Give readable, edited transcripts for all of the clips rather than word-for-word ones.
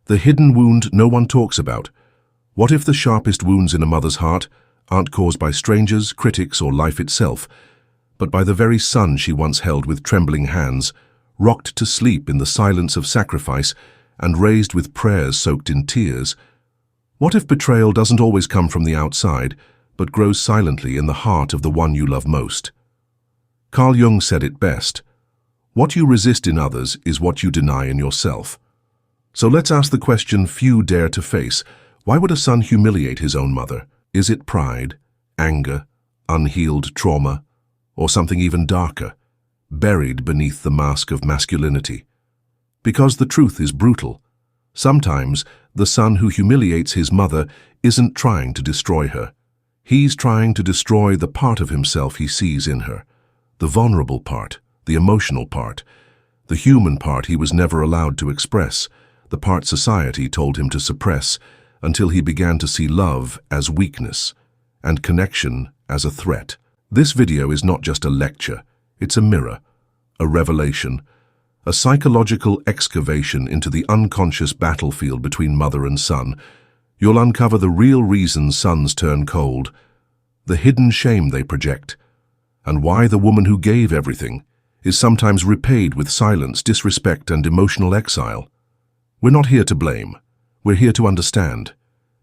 The hidden wound no one talks about. What if the sharpest wounds in a mother's heart aren't caused by strangers, critics, or life itself, but by the very son she once held with trembling hands, rocked to sleep in the silence of sacrifice, and raised with prayers soaked in tears? What if betrayal doesn't always come from the outside, but grows silently in the heart of the one you love most? Carl Jung said it best: what you resist in others is what you deny in yourself. So let's ask the question few dare to face. Why would a son humiliate his own mother? Is it pride, anger, unhealed trauma, or something even darker, buried beneath the mask of masculinity? Because the truth is brutal. Sometimes the son who humiliates his mother isn't trying to destroy her. He's trying to destroy the part of himself he sees in her, the vulnerable part, the emotional part, the human part he was never allowed to express, the part society told him to suppress, until he began to see love as weakness and connection as a threat. This video is not just a lecture, it's a mirror, a revelation, a psychological excavation into the unconscious battlefield between mother and son. You'll uncover the real reasons sons turn cold, the hidden shame they project, and why the woman who gave everything is sometimes repaid with silence, disrespect, and emotional exile. We're not here to blame. We're here to understand,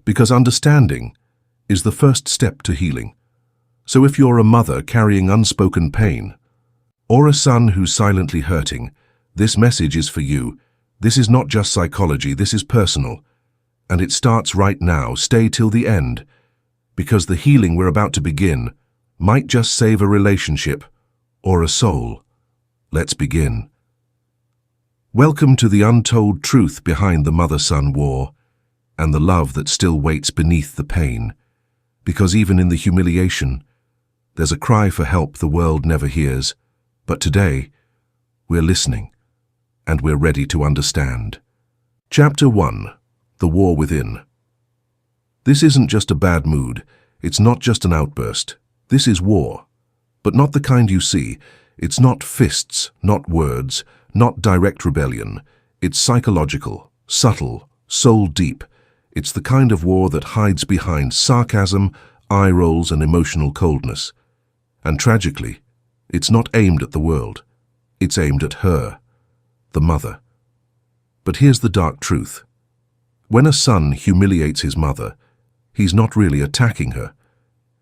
because understanding is the first step to healing. So if you're a mother carrying unspoken pain, or a son who's silently hurting, this message is for you. This is not just psychology, this is personal. And it starts right now. Stay till the end, because the healing we're about to begin might just save a relationship or a soul. Let's begin. Welcome to the untold truth behind the mother-son war, and the love that still waits beneath the pain. Because even in the humiliation, there's a cry for help the world never hears. But today, we're listening, and we're ready to understand. Chapter 1. The War Within. This isn't just a bad mood. It's not just an outburst. This is war. But not the kind you see. It's not fists, not words, not direct rebellion. It's psychological, subtle, soul-deep. It's the kind of war that hides behind sarcasm, eye rolls, and emotional coldness. And tragically, it's not aimed at the world. It's aimed at her, the mother. But here's the dark truth. When a son humiliates his mother, he's not really attacking her.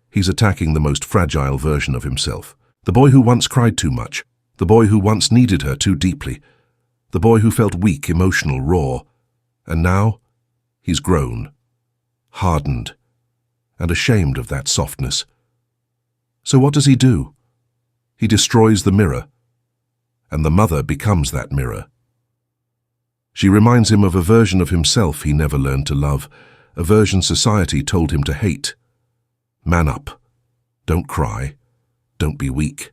He's attacking the most fragile version of himself. The boy who once cried too much. The boy who once needed her too deeply. The boy who felt weak, emotional, raw. And now, he's grown, hardened, and ashamed of that softness. So what does he do? He destroys the mirror, and the mother becomes that mirror. She reminds him of a version of himself he never learned to love, a version society told him to hate. Man up. Don't cry. Don't be weak.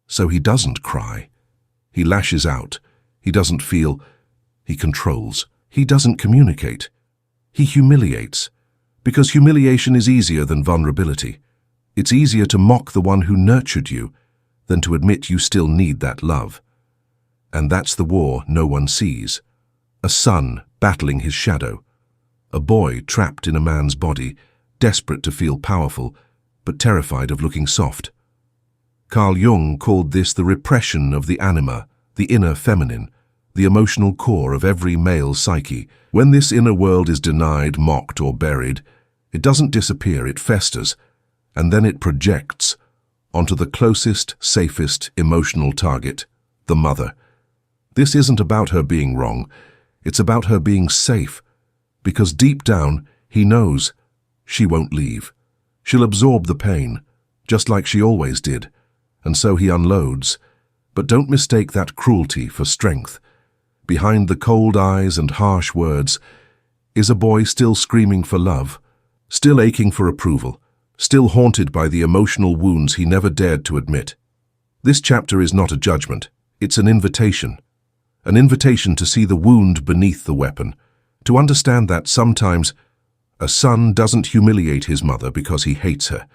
So he doesn't cry. He lashes out. He doesn't feel. He controls. He doesn't communicate. He humiliates. Because humiliation is easier than vulnerability. It's easier to mock the one who nurtured you than to admit you still need that love. And that's the war no one sees. A son battling his shadow. A boy trapped in a man's body, desperate to feel powerful, but terrified of looking soft. Carl Jung called this the repression of the anima, the inner feminine, the emotional core of every male psyche. When this inner world is denied, mocked, or buried, it doesn't disappear, it festers, and then it projects onto the closest, safest emotional target, the mother. This isn't about her being wrong, it's about her being safe, because deep down, he knows she won't leave. She'll absorb the pain, just like she always did, and so he unloads. But don't mistake that cruelty for strength. Behind the cold eyes and harsh words is a boy still screaming for love, still aching for approval, still haunted by the emotional wounds he never dared to admit. This chapter is not a judgment, it's an invitation to see the wound beneath the weapon, to understand that sometimes a son doesn't humiliate his mother because he hates her.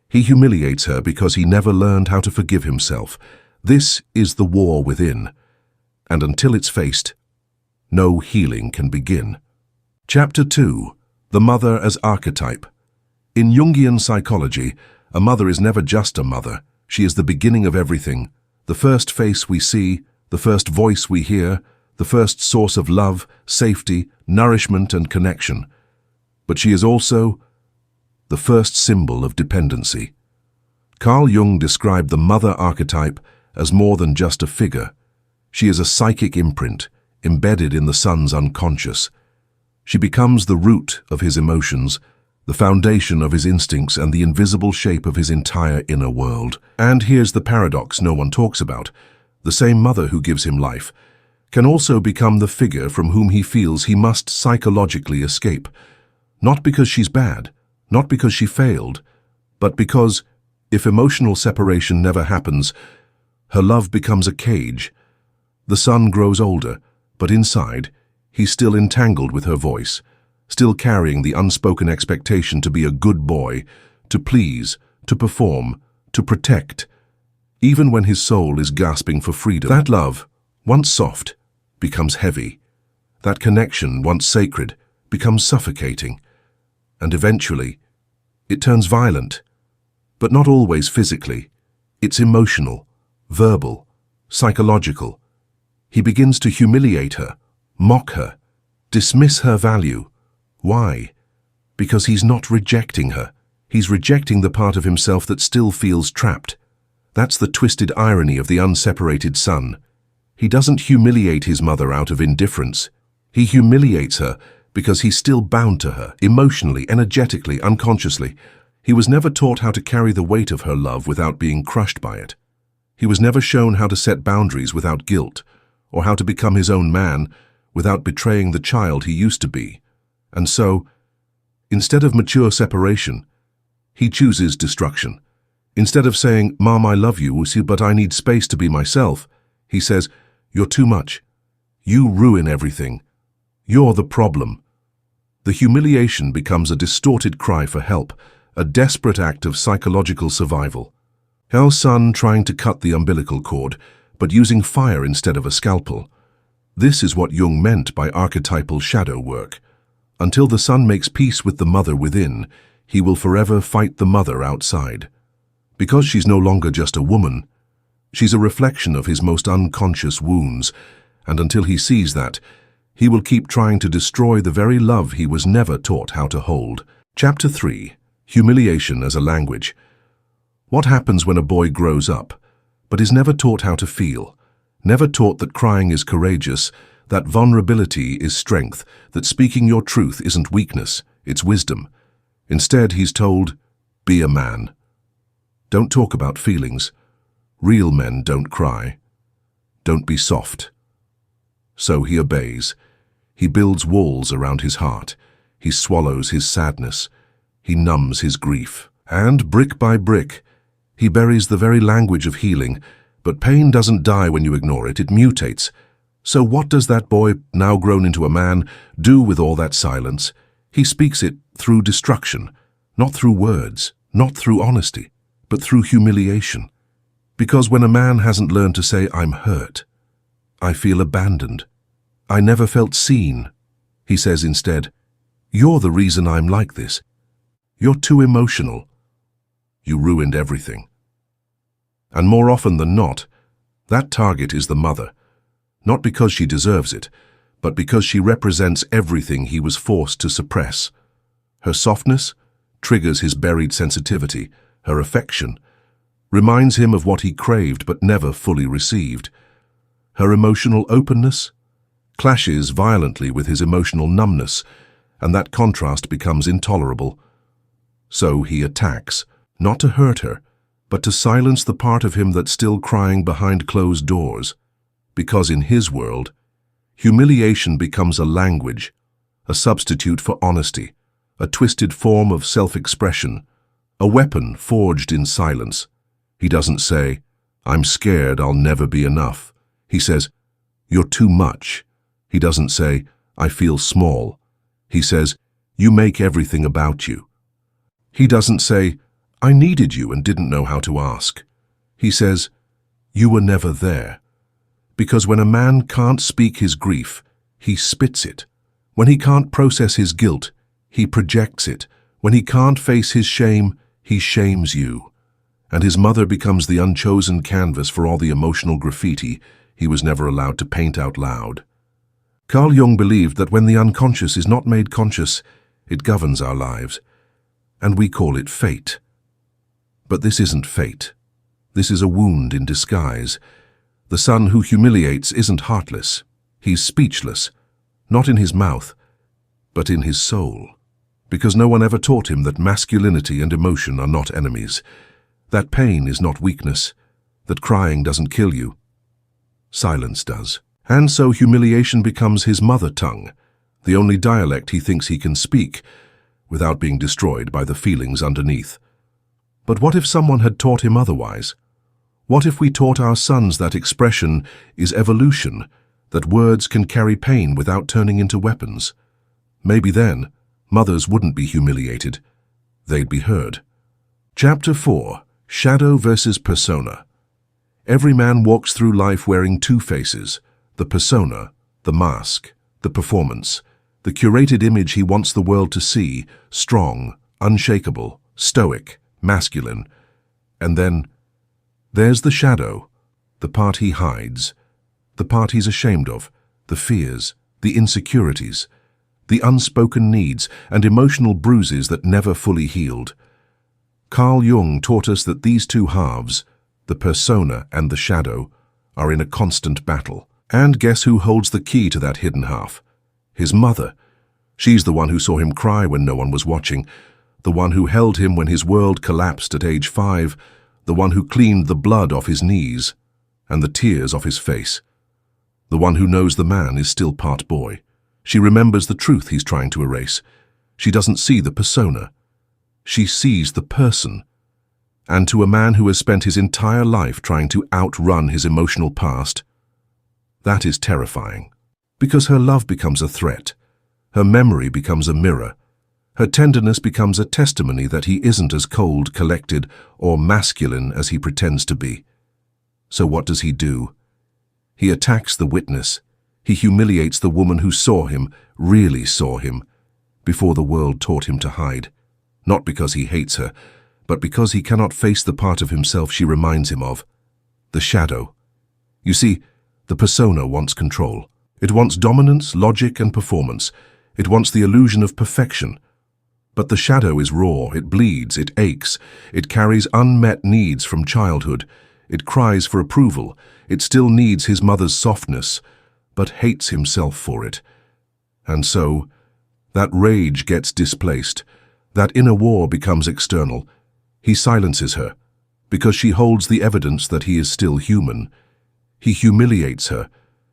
He humiliates her because he never learned how to forgive himself. This is the war within, and until it's faced, no healing can begin. Chapter 2. The Mother as Archetype. In Jungian psychology, a mother is never just a mother. She is the beginning of everything, the first face we see, the first voice we hear, the first source of love, safety, nourishment, and connection. But she is also the first symbol of dependency. Carl Jung described the mother archetype as more than just a figure. She is a psychic imprint, embedded in the son's unconscious. She becomes the root of his emotions, the foundation of his instincts, and the invisible shape of his entire inner world. And here's the paradox no one talks about. The same mother who gives him life can also become the figure from whom he feels he must psychologically escape. Not because she's bad, not because she failed, but because, if emotional separation never happens, her love becomes a cage. The son grows older, but inside, he's still entangled with her voice, still carrying the unspoken expectation to be a good boy, to please, to perform, to protect, even when his soul is gasping for freedom. That love, once soft, becomes heavy. That connection, once sacred, becomes suffocating. And eventually, it turns violent, but not always physically. It's emotional, verbal, psychological. He begins to humiliate her, mock her, dismiss her value. Why? Because he's not rejecting her. He's rejecting the part of himself that still feels trapped. That's the twisted irony of the unseparated son. He doesn't humiliate his mother out of indifference. He humiliates her because he's still bound to her, emotionally, energetically, unconsciously. He was never taught how to carry the weight of her love without being crushed by it. He was never shown how to set boundaries without guilt, or how to become his own man without betraying the child he used to be. And so, instead of mature separation, he chooses destruction. Instead of saying, "Mom, I love you, but I need space to be myself," he says, "You're too much. You ruin everything. You're the problem." The humiliation becomes a distorted cry for help, a desperate act of psychological survival. Hell's son trying to cut the umbilical cord, but using fire instead of a scalpel. This is what Jung meant by archetypal shadow work. Until the son makes peace with the mother within, he will forever fight the mother outside. Because she's no longer just a woman, she's a reflection of his most unconscious wounds, and until he sees that, he will keep trying to destroy the very love he was never taught how to hold. Chapter 3. Humiliation as a language. What happens when a boy grows up, but is never taught how to feel, never taught that crying is courageous, that vulnerability is strength, that speaking your truth isn't weakness, it's wisdom? Instead, he's told, "Be a man. Don't talk about feelings. Real men don't cry. Don't be soft." So he obeys. He builds walls around his heart. He swallows his sadness. He numbs his grief. And brick by brick, he buries the very language of healing. But pain doesn't die when you ignore it, it mutates. So what does that boy, now grown into a man, do with all that silence? He speaks it through destruction, not through words, not through honesty, but through humiliation. Because when a man hasn't learned to say, "I'm hurt, I feel abandoned, I never felt seen," he says instead, "You're the reason I'm like this. You're too emotional. You ruined everything." And more often than not, that target is the mother, not because she deserves it, but because she represents everything he was forced to suppress. Her softness triggers his buried sensitivity. Her affection reminds him of what he craved but never fully received. Her emotional openness clashes violently with his emotional numbness, and that contrast becomes intolerable. So he attacks, not to hurt her, but to silence the part of him that's still crying behind closed doors. Because in his world, humiliation becomes a language, a substitute for honesty, a twisted form of self-expression, a weapon forged in silence. He doesn't say, "I'm scared I'll never be enough." He says, "You're too much." He doesn't say, "I feel small." He says, "You make everything about you." He doesn't say, "I needed you and didn't know how to ask." He says, "You were never there." Because when a man can't speak his grief, he spits it. When he can't process his guilt, he projects it. When he can't face his shame, he shames you. And his mother becomes the unchosen canvas for all the emotional graffiti he was never allowed to paint out loud. Carl Jung believed that when the unconscious is not made conscious, it governs our lives, and we call it fate. But this isn't fate. This is a wound in disguise. The son who humiliates isn't heartless. He's speechless, not in his mouth, but in his soul. Because no one ever taught him that masculinity and emotion are not enemies, that pain is not weakness, that crying doesn't kill you. Silence does. And so humiliation becomes his mother tongue, the only dialect he thinks he can speak, without being destroyed by the feelings underneath. But what if someone had taught him otherwise? What if we taught our sons that expression is evolution, that words can carry pain without turning into weapons? Maybe then, mothers wouldn't be humiliated. They'd be heard. Chapter 4. Shadow versus Persona. Every man walks through life wearing two faces, the persona, the mask, the performance, the curated image he wants the world to see, strong, unshakable, stoic, masculine. And then, there's the shadow, the part he hides, the part he's ashamed of, the fears, the insecurities, the unspoken needs and emotional bruises that never fully healed. Carl Jung taught us that these two halves, the persona and the shadow, are in a constant battle. And guess who holds the key to that hidden half? His mother. She's the one who saw him cry when no one was watching, the one who held him when his world collapsed at age 5, the one who cleaned the blood off his knees and the tears off his face, the one who knows the man is still part boy. She remembers the truth he's trying to erase. She doesn't see the persona. She sees the person. And to a man who has spent his entire life trying to outrun his emotional past, that is terrifying. Because her love becomes a threat. Her memory becomes a mirror. Her tenderness becomes a testimony that he isn't as cold, collected, or masculine as he pretends to be. So what does he do? He attacks the witness. He humiliates the woman who saw him, really saw him, before the world taught him to hide. Not because he hates her, but because he cannot face the part of himself she reminds him of, the shadow. You see, the persona wants control. It wants dominance, logic, and performance. It wants the illusion of perfection. But the shadow is raw, it bleeds, it aches, it carries unmet needs from childhood. It cries for approval. It still needs his mother's softness, but hates himself for it. And so, that rage gets displaced. That inner war becomes external. He silences her, because she holds the evidence that he is still human. He humiliates her,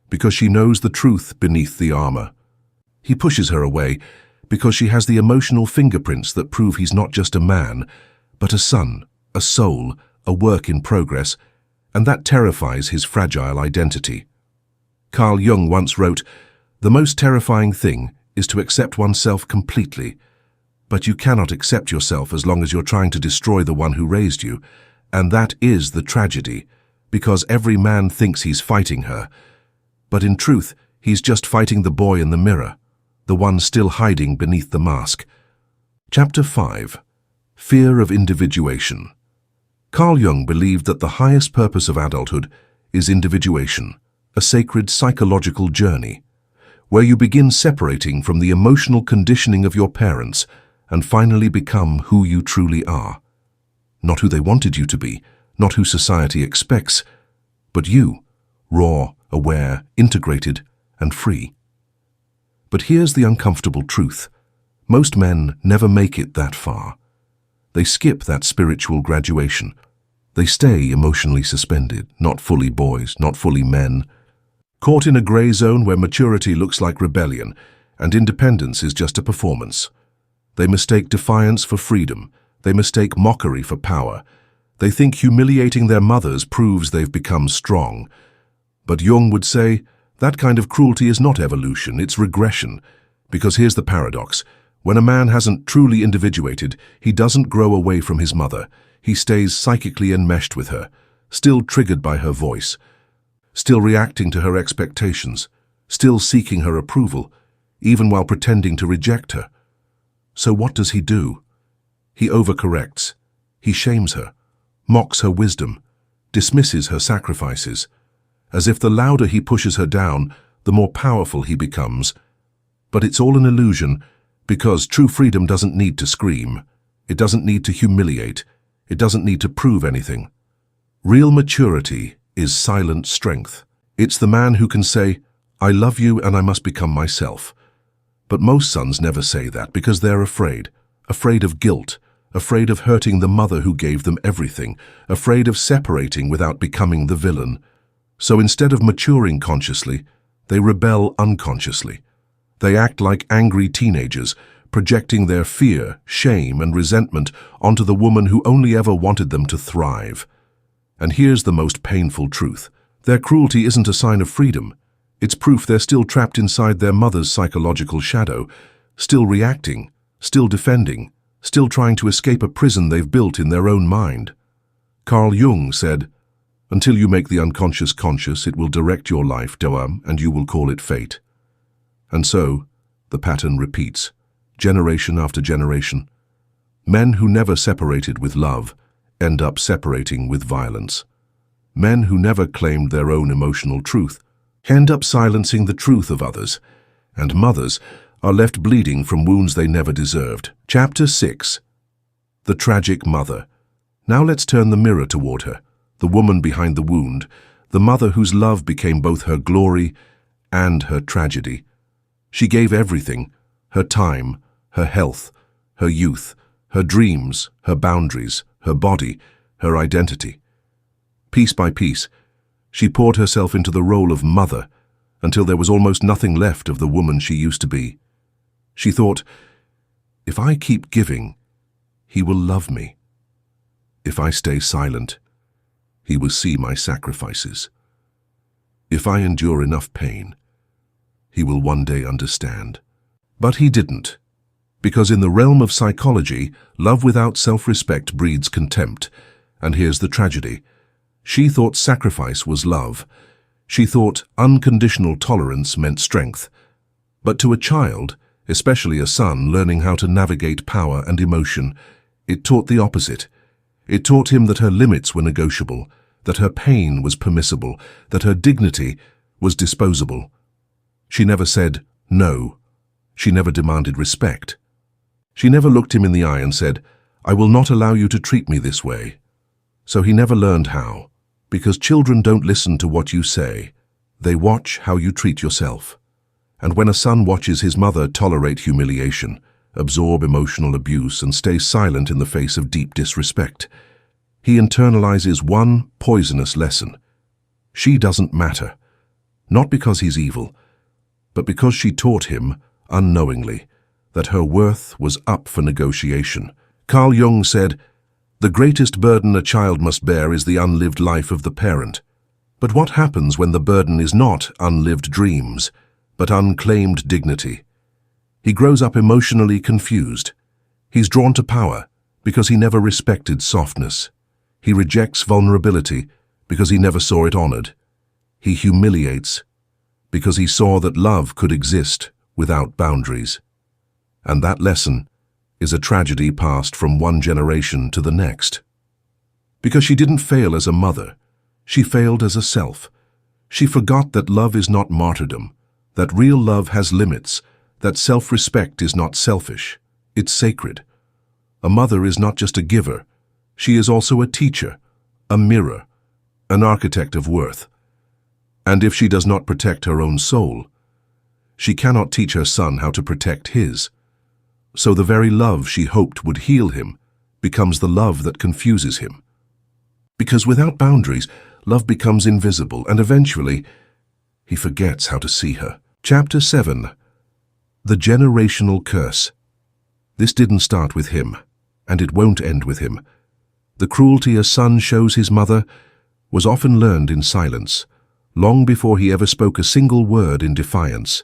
because she knows the truth beneath the armor. He pushes her away, because she has the emotional fingerprints that prove he's not just a man, but a son, a soul, a work in progress, and that terrifies his fragile identity. Carl Jung once wrote, "The most terrifying thing is to accept oneself completely. But you cannot accept yourself as long as you're trying to destroy the one who raised you, and that is the tragedy, because every man thinks he's fighting her. But in truth, he's just fighting the boy in the mirror, the one still hiding beneath the mask." Chapter 5. Fear of Individuation. Carl Jung believed that the highest purpose of adulthood is individuation, a sacred psychological journey, where you begin separating from the emotional conditioning of your parents and finally become who you truly are. Not who they wanted you to be, not who society expects, but you, raw, aware, integrated, and free. But here's the uncomfortable truth. Most men never make it that far. They skip that spiritual graduation. They stay emotionally suspended, not fully boys, not fully men. Caught in a gray zone where maturity looks like rebellion and independence is just a performance. They mistake defiance for freedom. They mistake mockery for power. They think humiliating their mothers proves they've become strong. But Jung would say, that kind of cruelty is not evolution, it's regression. Because here's the paradox. When a man hasn't truly individuated, he doesn't grow away from his mother. He stays psychically enmeshed with her, still triggered by her voice, still reacting to her expectations, still seeking her approval, even while pretending to reject her. So what does he do? He overcorrects. He shames her, mocks her wisdom, dismisses her sacrifices, as if the louder he pushes her down, the more powerful he becomes. But it's all an illusion, because true freedom doesn't need to scream. It doesn't need to humiliate. It doesn't need to prove anything. Real maturity is silent strength. It's the man who can say, "I love you and I must become myself." But most sons never say that because they're afraid of guilt, afraid of hurting the mother who gave them everything, afraid of separating without becoming the villain. So instead of maturing consciously, they rebel unconsciously. They act like angry teenagers, projecting their fear, shame, and resentment onto the woman who only ever wanted them to thrive. And here's the most painful truth. Their cruelty isn't a sign of freedom. It's proof they're still trapped inside their mother's psychological shadow, still reacting, still defending, still trying to escape a prison they've built in their own mind. Carl Jung said, "Until you make the unconscious conscious, it will direct your life, and you will call it fate." And so, the pattern repeats, generation after generation. Men who never separated with love end up separating with violence. Men who never claimed their own emotional truth end up silencing the truth of others, and mothers are left bleeding from wounds they never deserved. Chapter 6. The Tragic Mother. Now let's turn the mirror toward her, the woman behind the wound, the mother whose love became both her glory and her tragedy. She gave everything, her time, her health, her youth, her dreams, her boundaries, her body, her identity. Piece by piece, she poured herself into the role of mother until there was almost nothing left of the woman she used to be. She thought, if I keep giving, he will love me. If I stay silent, he will see my sacrifices. If I endure enough pain, he will one day understand. But he didn't, because in the realm of psychology, love without self-respect breeds contempt. And here's the tragedy. She thought sacrifice was love. She thought unconditional tolerance meant strength. But to a child, especially a son learning how to navigate power and emotion, it taught the opposite. It taught him that her limits were negotiable, that her pain was permissible, that her dignity was disposable. She never said no. She never demanded respect. She never looked him in the eye and said, "I will not allow you to treat me this way." So he never learned how, because children don't listen to what you say. They watch how you treat yourself. And when a son watches his mother tolerate humiliation, absorb emotional abuse, and stay silent in the face of deep disrespect, he internalizes one poisonous lesson. She doesn't matter. Not because he's evil, but because she taught him, unknowingly, that her worth was up for negotiation. Carl Jung said, "The greatest burden a child must bear is the unlived life of the parent." But what happens when the burden is not unlived dreams, but unclaimed dignity? He grows up emotionally confused. He's drawn to power because he never respected softness. He rejects vulnerability because he never saw it honored. He humiliates because he saw that love could exist without boundaries. And that lesson is a tragedy passed from one generation to the next. Because she didn't fail as a mother, she failed as a self. She forgot that love is not martyrdom, that real love has limits, that self-respect is not selfish, it's sacred. A mother is not just a giver, she is also a teacher, a mirror, an architect of worth. And if she does not protect her own soul, she cannot teach her son how to protect his. So the very love she hoped would heal him becomes the love that confuses him. Because without boundaries, love becomes invisible, and eventually, he forgets how to see her. Chapter 7. The Generational Curse. This didn't start with him, and it won't end with him. The cruelty a son shows his mother was often learned in silence, long before he ever spoke a single word in defiance.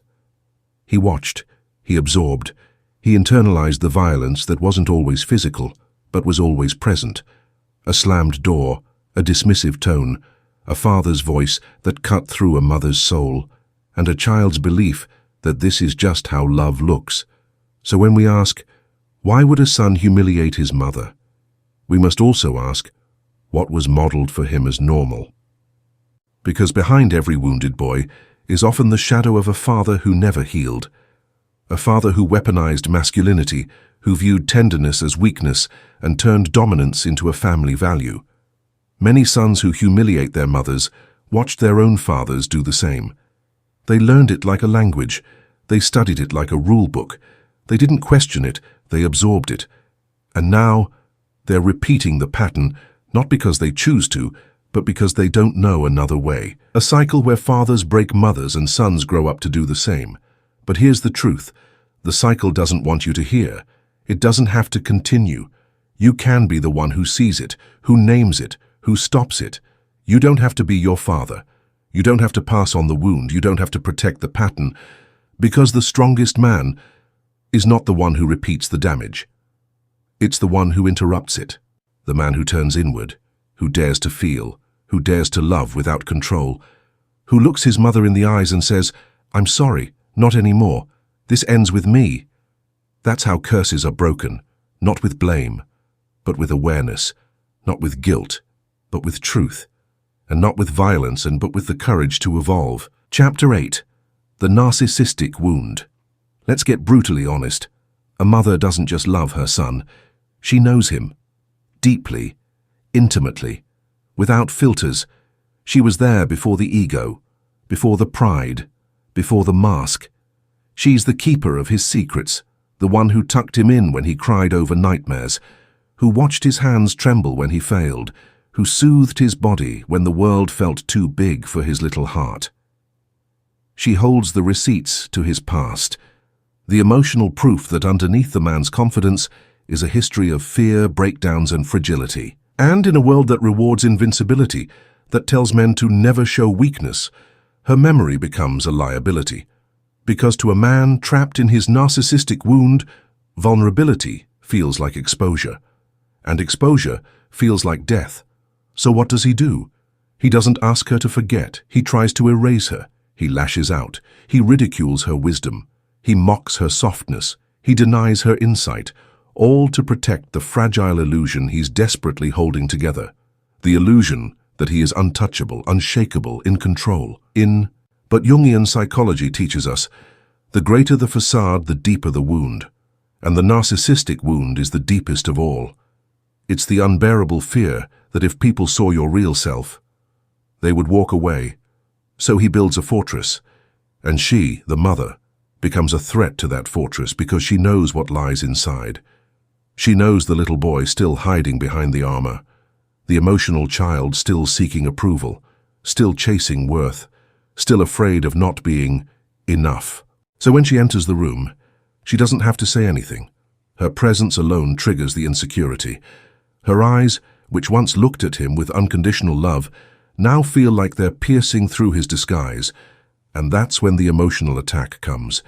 He watched, he absorbed, he internalized the violence that wasn't always physical, but was always present. A slammed door, a dismissive tone, a father's voice that cut through a mother's soul. and a child's belief that this is just how love looks. So when we ask, why would a son humiliate his mother? We must also ask, what was modeled for him as normal? Because behind every wounded boy is often the shadow of a father who never healed, a father who weaponized masculinity, who viewed tenderness as weakness and turned dominance into a family value. Many sons who humiliate their mothers watched their own fathers do the same. They learned it like a language. They studied it like a rule book. They didn't question it, they absorbed it. And now they're repeating the pattern, not because they choose to, but because they don't know another way. A cycle where fathers break mothers and sons grow up to do the same. But here's the truth. The cycle doesn't want you to hear. It doesn't have to continue. You can be the one who sees it, who names it, who stops it. You don't have to be your father. You don't have to pass on the wound. You don't have to protect the pattern. Because the strongest man is not the one who repeats the damage. It's the one who interrupts it. The man who turns inward, who dares to feel, who dares to love without control, who looks his mother in the eyes and says, "I'm sorry, not anymore. This ends with me." That's how curses are broken, not with blame, but with awareness, not with guilt, but with truth, and not with violence but with the courage to evolve. Chapter 8. The Narcissistic Wound. Let's get brutally honest. A mother doesn't just love her son. She knows him. Deeply, intimately, without filters. She was there before the ego, before the pride, before the mask. She's the keeper of his secrets, the one who tucked him in when he cried over nightmares, who watched his hands tremble when he failed, who soothed his body when the world felt too big for his little heart. She holds the receipts to his past, the emotional proof that underneath the man's confidence is a history of fear, breakdowns, and fragility. And in a world that rewards invincibility, that tells men to never show weakness, her memory becomes a liability. Because to a man trapped in his narcissistic wound, vulnerability feels like exposure, and exposure feels like death. So what does he do? He doesn't ask her to forget. He tries to erase her. He lashes out. He ridicules her wisdom. He mocks her softness. He denies her insight, all to protect the fragile illusion he's desperately holding together. The illusion that he is untouchable, unshakable, in control. But Jungian psychology teaches us, the greater the facade, the deeper the wound. And the narcissistic wound is the deepest of all. It's the unbearable fear that if people saw your real self, they would walk away. So he builds a fortress, and she, the mother, becomes a threat to that fortress because she knows what lies inside. She knows the little boy still hiding behind the armor, the emotional child still seeking approval, still chasing worth, still afraid of not being enough. So when she enters the room, she doesn't have to say anything. Her presence alone triggers the insecurity. Her eyes, which once looked at him with unconditional love, now feel like they're piercing through his disguise. And that's when the emotional attack comes.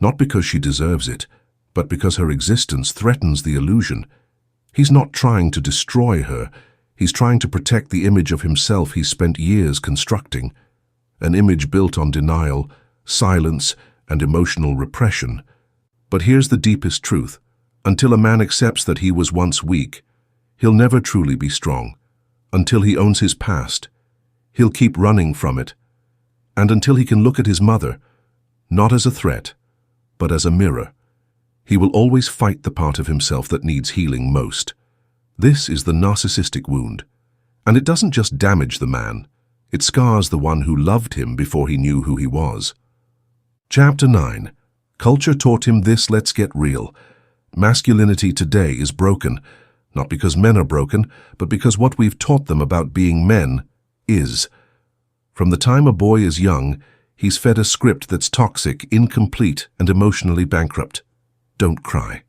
Not because she deserves it, but because her existence threatens the illusion. He's not trying to destroy her. He's trying to protect the image of himself he's spent years constructing. An image built on denial, silence, and emotional repression. But here's the deepest truth. Until a man accepts that he was once weak, he'll never truly be strong. Until he owns his past, he'll keep running from it. And until he can look at his mother, not as a threat, but as a mirror, he will always fight the part of himself that needs healing most. This is the narcissistic wound. And it doesn't just damage the man, it scars the one who loved him before he knew who he was. Chapter 9. Culture taught him this. Let's get real. Masculinity today is broken, not because men are broken, but because what we've taught them about being men is. From the time a boy is young, he's fed a script that's toxic, incomplete, and emotionally bankrupt. Don't cry.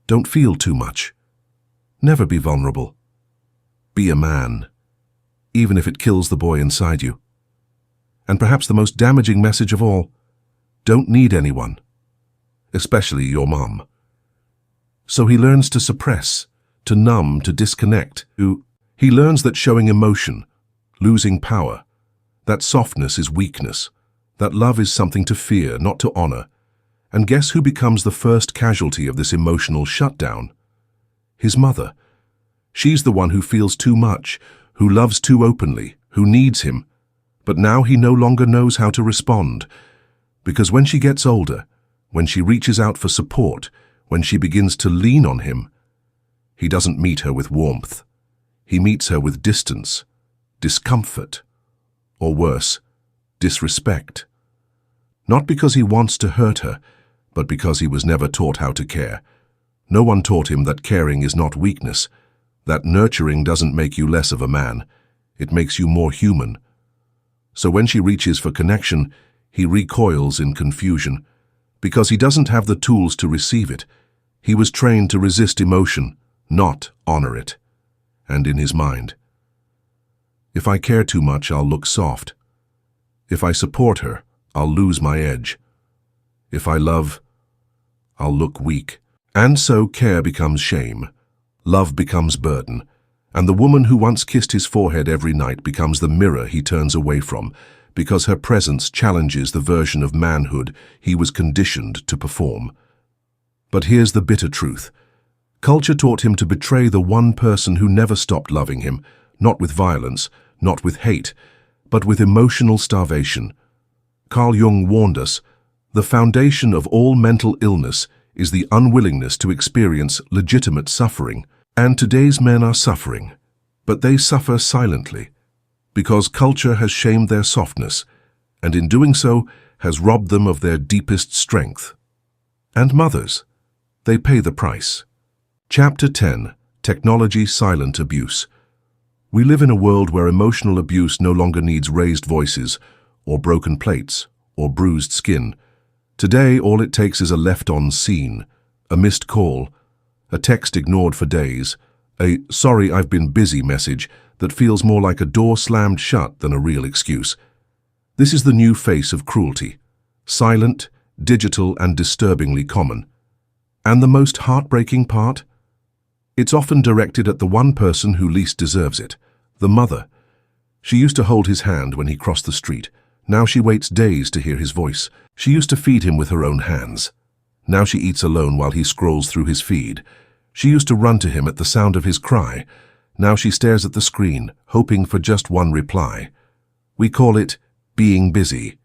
Don't feel too much. Never be vulnerable. Be a man, even if it kills the boy inside you. And perhaps the most damaging message of all, don't need anyone, especially your mom. So he learns to suppress, to numb, to disconnect. He learns that showing emotion, losing power, that softness is weakness, that love is something to fear, not to honor. And guess who becomes the first casualty of this emotional shutdown? His mother. She's the one who feels too much, who loves too openly, who needs him. But now he no longer knows how to respond. Because when she gets older, when she reaches out for support, when she begins to lean on him, he doesn't meet her with warmth. He meets her with distance, discomfort, or worse, disrespect. Not because he wants to hurt her, but because he was never taught how to care. No one taught him that caring is not weakness, that nurturing doesn't make you less of a man, it makes you more human. So when she reaches for connection, he recoils in confusion, because he doesn't have the tools to receive it. He was trained to resist emotion, not honor it. And in his mind, if I care too much, I'll look soft. If I support her, I'll lose my edge. If I love, I'll look weak. And so care becomes shame. Love becomes burden. And the woman who once kissed his forehead every night becomes the mirror he turns away from, because her presence challenges the version of manhood he was conditioned to perform. But here's the bitter truth. Culture taught him to betray the one person who never stopped loving him, not with violence, not with hate, but with emotional starvation. Carl Jung warned us, the foundation of all mental illness is the unwillingness to experience legitimate suffering. And today's men are suffering, but they suffer silently, because culture has shamed their softness, and in doing so has robbed them of their deepest strength. And mothers, they pay the price. Chapter 10. Technology Silent Abuse. We live in a world where emotional abuse no longer needs raised voices, or broken plates, or bruised skin. Today, all it takes is a left-on scene, a missed call, a text ignored for days, a "sorry I've been busy" message that feels more like a door slammed shut than a real excuse. This is the new face of cruelty. Silent, digital, and disturbingly common. And the most heartbreaking part? It's often directed at the one person who least deserves it, the mother. She used to hold his hand when he crossed the street. Now she waits days to hear his voice. She used to feed him with her own hands. Now she eats alone while he scrolls through his feed. She used to run to him at the sound of his cry. Now she stares at the screen, hoping for just one reply. We call it being busy.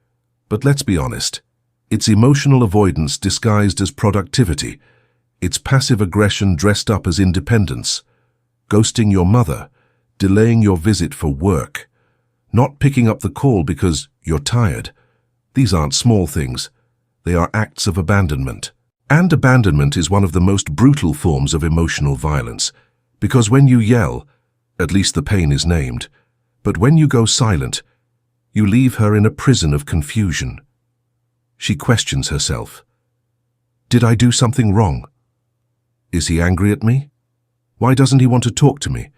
But let's be honest. It's emotional avoidance disguised as productivity. It's passive aggression dressed up as independence. Ghosting your mother, delaying your visit for work, not picking up the call because you're tired. These aren't small things. They are acts of abandonment. And abandonment is one of the most brutal forms of emotional violence, because when you yell, at least the pain is named. But when you go silent, you leave her in a prison of confusion. She questions herself. Did I do something wrong? Is he angry at me? Why doesn't he want to talk to me?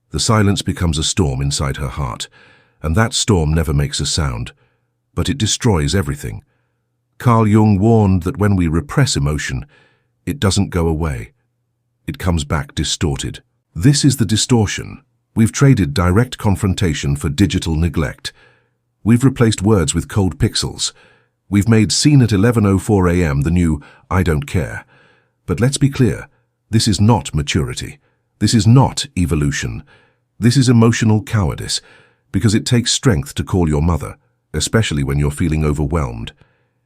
The silence becomes a storm inside her heart, and that storm never makes a sound, but it destroys everything. Carl Jung warned that when we repress emotion, it doesn't go away. It comes back distorted. This is the distortion. We've traded direct confrontation for digital neglect. We've replaced words with cold pixels. We've made "seen at 11:04 a.m. the new "I don't care." But let's be clear, this is not maturity. This is not evolution. This is emotional cowardice, because it takes strength to call your mother, especially when you're feeling overwhelmed.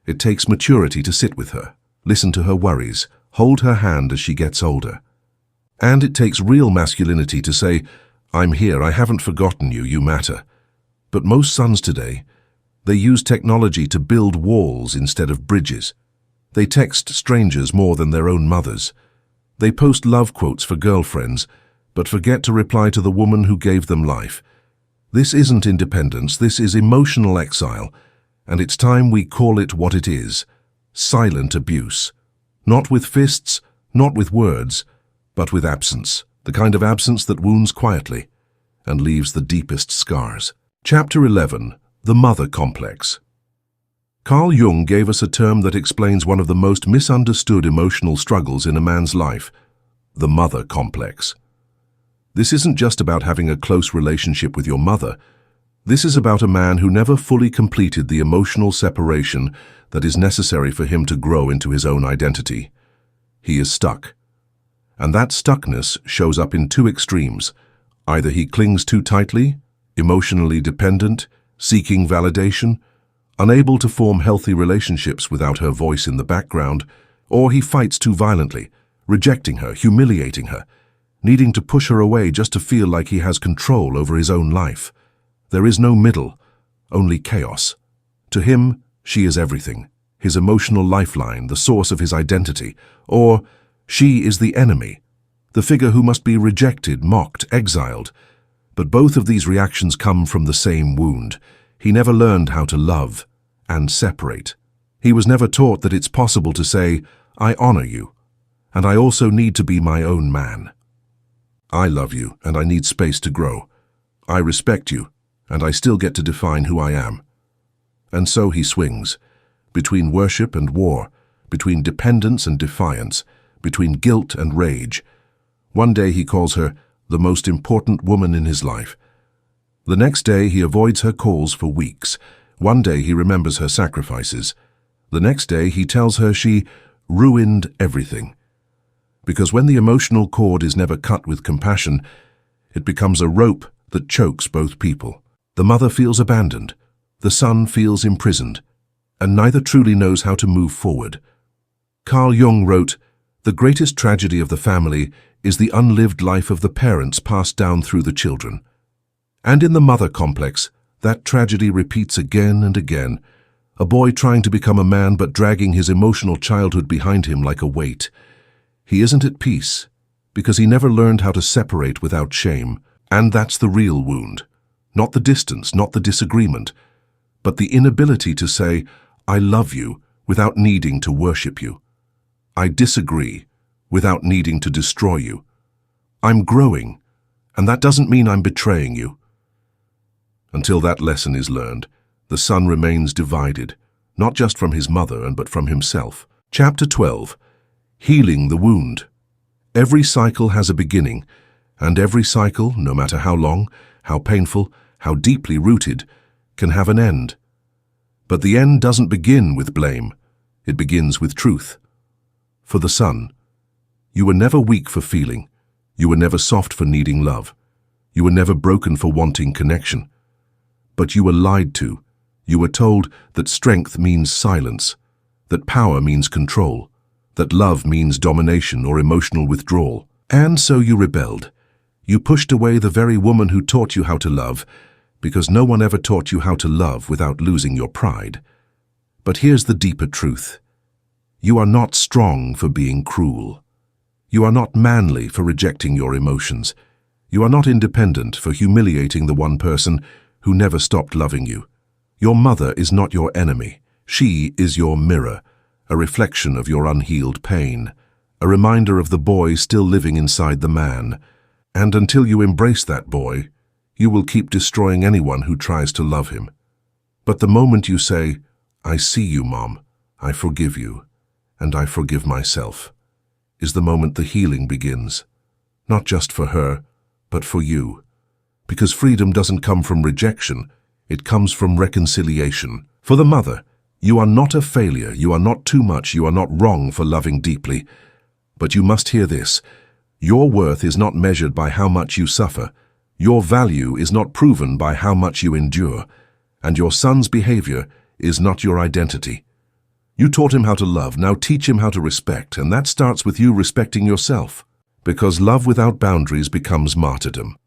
It takes maturity to sit with her, listen to her worries, hold her hand as she gets older. And it takes real masculinity to say, "I'm here, I haven't forgotten you, you matter." But most sons today, they use technology to build walls instead of bridges. They text strangers more than their own mothers. They post love quotes for girlfriends, but forget to reply to the woman who gave them life. This isn't independence, this is emotional exile. And it's time we call it what it is, silent abuse. Not with fists, not with words, but with absence, the kind of absence that wounds quietly and leaves the deepest scars. Chapter 11. The Mother Complex. Carl Jung gave us a term that explains one of the most misunderstood emotional struggles in a man's life, the mother complex. This isn't just about having a close relationship with your mother. This is about a man who never fully completed the emotional separation that is necessary for him to grow into his own identity. He is stuck. And that stuckness shows up in two extremes. Either he clings too tightly, emotionally dependent, seeking validation, unable to form healthy relationships without her voice in the background, or he fights too violently, rejecting her, humiliating her, needing to push her away just to feel like he has control over his own life. There is no middle, only chaos. To him, she is everything, his emotional lifeline, the source of his identity, or she is the enemy, the figure who must be rejected, mocked, exiled. But both of these reactions come from the same wound. He never learned how to love and separate. He was never taught that it's possible to say, I honor you, and I also need to be my own man. I love you, and I need space to grow. I respect you, and I still get to define who I am. And so he swings, between worship and war, between dependence and defiance, between guilt and rage. One day he calls her the most important woman in his life. The next day he avoids her calls for weeks. One day he remembers her sacrifices. The next day he tells her she ruined everything. Because when the emotional cord is never cut with compassion, it becomes a rope that chokes both people. The mother feels abandoned, the son feels imprisoned, and neither truly knows how to move forward. Carl Jung wrote, "The greatest tragedy of the family is the unlived life of the parents passed down through the children." And in the mother complex, that tragedy repeats again and again. A boy trying to become a man but dragging his emotional childhood behind him like a weight. He isn't at peace because he never learned how to separate without shame. And that's the real wound. Not the distance, not the disagreement, but the inability to say, I love you without needing to worship you. I disagree without needing to destroy you. I'm growing, and that doesn't mean I'm betraying you. Until that lesson is learned, the son remains divided, not just from his mother, but from himself. Chapter 12. Healing the wound. Every cycle has a beginning, and every cycle, no matter how long, how painful, how deeply rooted, can have an end. But the end doesn't begin with blame. It begins with truth. For the son, you were never weak for feeling. You were never soft for needing love. You were never broken for wanting connection. But you were lied to. You were told that strength means silence, that power means control, that love means domination or emotional withdrawal. And so you rebelled. You pushed away the very woman who taught you how to love, because no one ever taught you how to love without losing your pride. But here's the deeper truth. You are not strong for being cruel. You are not manly for rejecting your emotions. You are not independent for humiliating the one person who never stopped loving you. Your mother is not your enemy. She is your mirror, a reflection of your unhealed pain, a reminder of the boy still living inside the man. And until you embrace that boy, you will keep destroying anyone who tries to love him. But the moment you say, I see you, Mom, I forgive you, and I forgive myself, is the moment the healing begins. Not just for her, but for you. Because freedom doesn't come from rejection, it comes from reconciliation. For the mother, you are not a failure, you are not too much, you are not wrong for loving deeply. But you must hear this. Your worth is not measured by how much you suffer. Your value is not proven by how much you endure. And your son's behavior is not your identity. You taught him how to love, now teach him how to respect, and that starts with you respecting yourself. Because love without boundaries becomes martyrdom.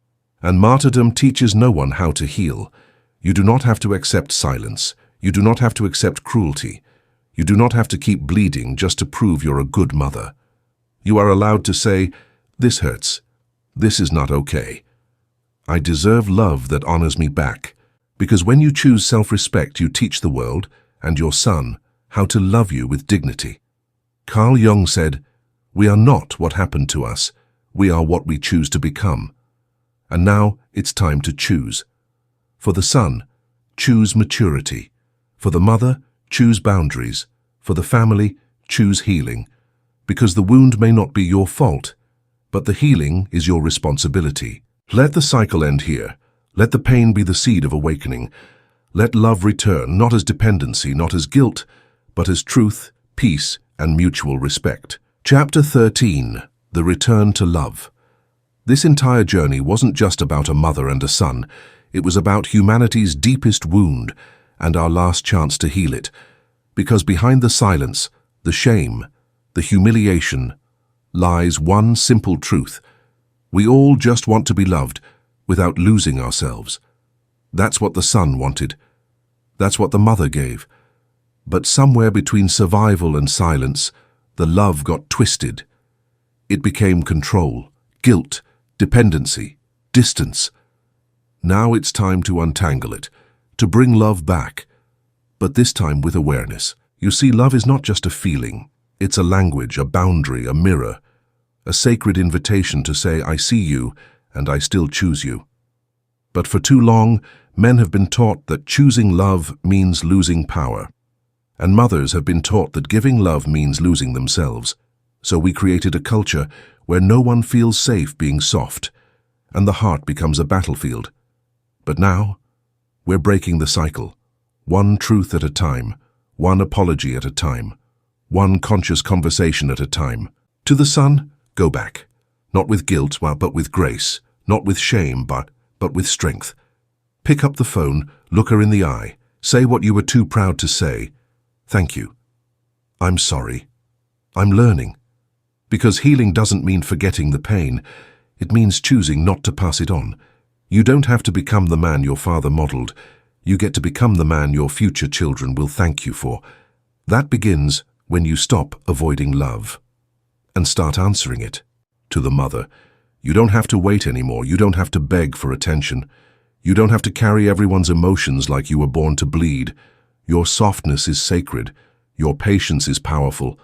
And martyrdom teaches no one how to heal. You do not have to accept silence. You do not have to accept cruelty. You do not have to keep bleeding just to prove you're a good mother. You are allowed to say, this hurts. This is not okay. I deserve love that honors me back. Because when you choose self-respect, you teach the world, and your son, how to love you with dignity. Carl Jung said, we are not what happened to us. We are what we choose to become. And now it's time to choose. For the son, choose maturity. For the mother, choose boundaries. For the family, choose healing. Because the wound may not be your fault, but the healing is your responsibility. Let the cycle end here. Let the pain be the seed of awakening. Let love return, not as dependency, not as guilt, but as truth, peace, and mutual respect. Chapter 13. The Return to Love. This entire journey wasn't just about a mother and a son. It was about humanity's deepest wound and our last chance to heal it. Because behind the silence, the shame, the humiliation, lies one simple truth. We all just want to be loved without losing ourselves. That's what the son wanted. That's what the mother gave. But somewhere between survival and silence, the love got twisted. It became control, guilt, dependency, distance. Now it's time to untangle it, to bring love back, but this time with awareness. You see, love is not just a feeling. It's a language, a boundary, a mirror, a sacred invitation to say, I see you and I still choose you. But for too long, men have been taught that choosing love means losing power. And mothers have been taught that giving love means losing themselves. So we created a culture where no one feels safe being soft, and the heart becomes a battlefield. But now, we're breaking the cycle, one truth at a time, one apology at a time, one conscious conversation at a time. To the son, go back, not with guilt, but with grace, not with shame, but with strength. Pick up the phone, look her in the eye, say what you were too proud to say. Thank you. I'm sorry. I'm learning. Because healing doesn't mean forgetting the pain. It means choosing not to pass it on. You don't have to become the man your father modeled. You get to become the man your future children will thank you for. That begins when you stop avoiding love and start answering it. To the mother, you don't have to wait anymore. You don't have to beg for attention. You don't have to carry everyone's emotions like you were born to bleed. Your softness is sacred. Your patience is powerful.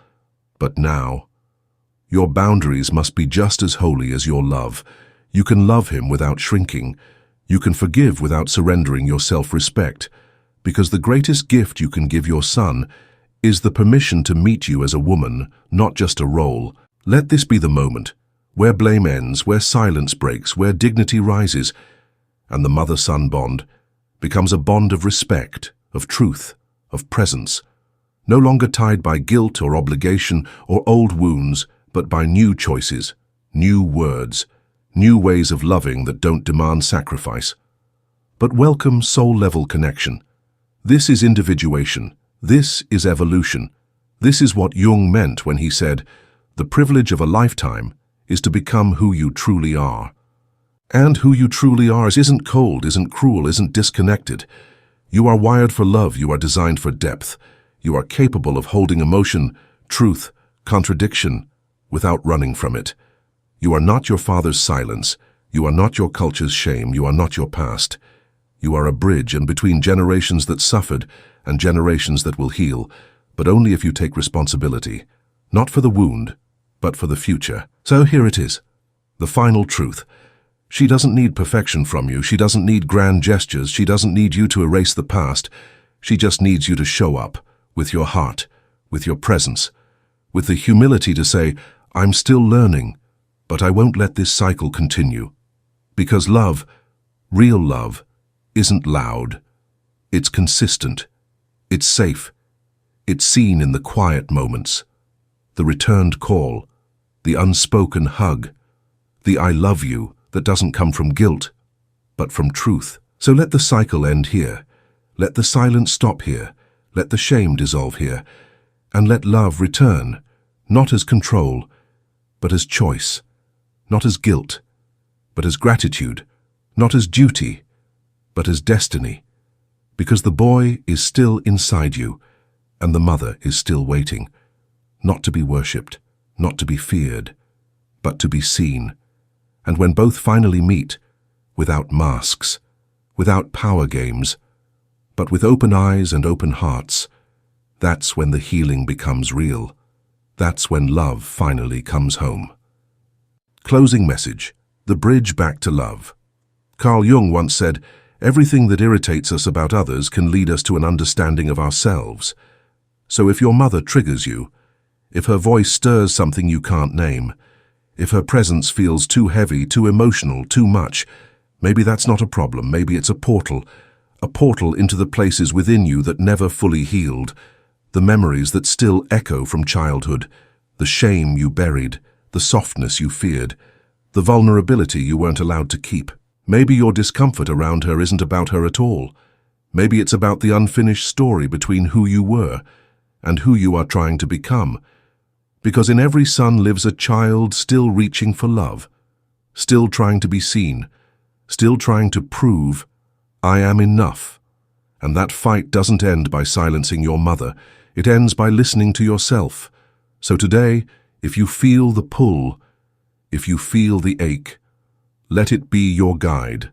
But now, your boundaries must be just as holy as your love. You can love him without shrinking. You can forgive without surrendering your self-respect. Because the greatest gift you can give your son is the permission to meet you as a woman, not just a role. Let this be the moment where blame ends, where silence breaks, where dignity rises, and the mother-son bond becomes a bond of respect, of truth, of presence, no longer tied by guilt or obligation or old wounds, but by new choices, new words, new ways of loving that don't demand sacrifice, but welcome soul-level connection. This is individuation. This is evolution. This is what Jung meant when he said, the privilege of a lifetime is to become who you truly are. And who you truly are isn't cold, isn't cruel, isn't disconnected. You are wired for love. You are designed for depth. You are capable of holding emotion, truth, contradiction, without running from it. You are not your father's silence. You are not your culture's shame. You are not your past. You are a bridge in between generations that suffered and generations that will heal, but only if you take responsibility, not for the wound, but for the future. So here it is, the final truth. She doesn't need perfection from you. She doesn't need grand gestures. She doesn't need you to erase the past. She just needs you to show up with your heart, with your presence, with the humility to say, I'm still learning, but I won't let this cycle continue. Because love, real love, isn't loud. It's consistent. It's safe. It's seen in the quiet moments, the returned call, the unspoken hug, the I love you that doesn't come from guilt, but from truth. So let the cycle end here. Let the silence stop here. Let the shame dissolve here. And let love return, not as control, but as choice, not as guilt, but as gratitude, not as duty, but as destiny. Because the boy is still inside you, and the mother is still waiting, not to be worshipped, not to be feared, but to be seen. And when both finally meet, without masks, without power games, but with open eyes and open hearts, that's when the healing becomes real. That's when love finally comes home. Closing message, the bridge back to love. Carl Jung once said, everything that irritates us about others can lead us to an understanding of ourselves. So if your mother triggers you, if her voice stirs something you can't name, if her presence feels too heavy, too emotional, too much, Maybe that's not a problem, maybe it's a portal into the places within you that never fully healed, the memories that still echo from childhood, the shame you buried, the softness you feared, the vulnerability you weren't allowed to keep. Maybe your discomfort around her isn't about her at all. Maybe it's about the unfinished story between who you were and who you are trying to become. Because in every son lives a child still reaching for love, still trying to be seen, still trying to prove, I am enough. And that fight doesn't end by silencing your mother. It ends by listening to yourself. So today, if you feel the pull, if you feel the ache, let it be your guide,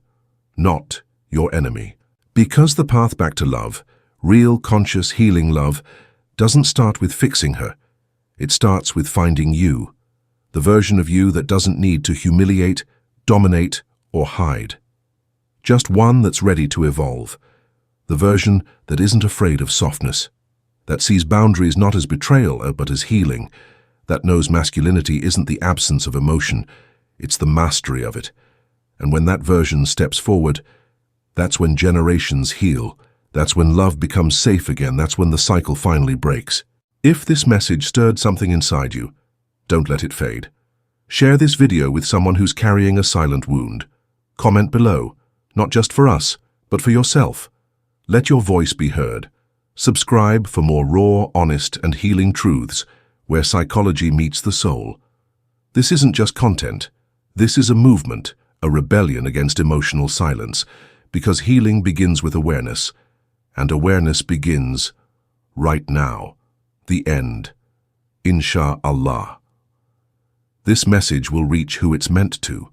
not your enemy. Because the path back to love, real conscious healing love, doesn't start with fixing her. It starts with finding you, the version of you that doesn't need to humiliate, dominate, or hide. Just one that's ready to evolve. The version that isn't afraid of softness, that sees boundaries not as betrayal but as healing, that knows masculinity isn't the absence of emotion, it's the mastery of it. And when that version steps forward, that's when generations heal, that's when love becomes safe again, that's when the cycle finally breaks. If this message stirred something inside you, don't let it fade. Share this video with someone who's carrying a silent wound. Comment below, not just for us, but for yourself. Let your voice be heard. Subscribe for more raw, honest, and healing truths where psychology meets the soul. This isn't just content. This is a movement, a rebellion against emotional silence, because healing begins with awareness, and awareness begins right now. The end. Insha'Allah. This message will reach who it's meant to.